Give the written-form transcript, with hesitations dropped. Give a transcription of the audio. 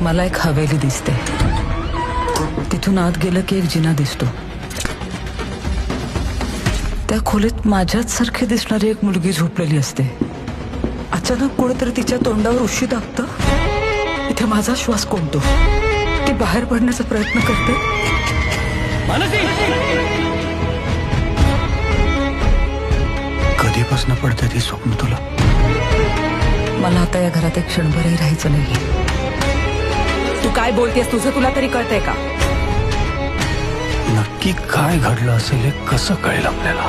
मला एक हवेली दिसते. तिथून आत गेलं की एक जिना दिसतो. त्या खोलीत माझ्याच सारखी दिसणारी एक मुलगी झोपलेली असते. अचानक कोणीतरी तिच्या तोंडावर उशी टाकतं. इथे माझा श्वास कोंडतो. ती बाहेर पडण्याचा प्रयत्न करते. कधीपासून पडते ती स्वप्न तुला? मला आता या घरात एक क्षणभरही राहायचं नाहीये. तू काय बोलतेस? तुझं तुला तरी कळतंय का? नक्की काय घडलं असेल हे कसं कळेल आपल्याला?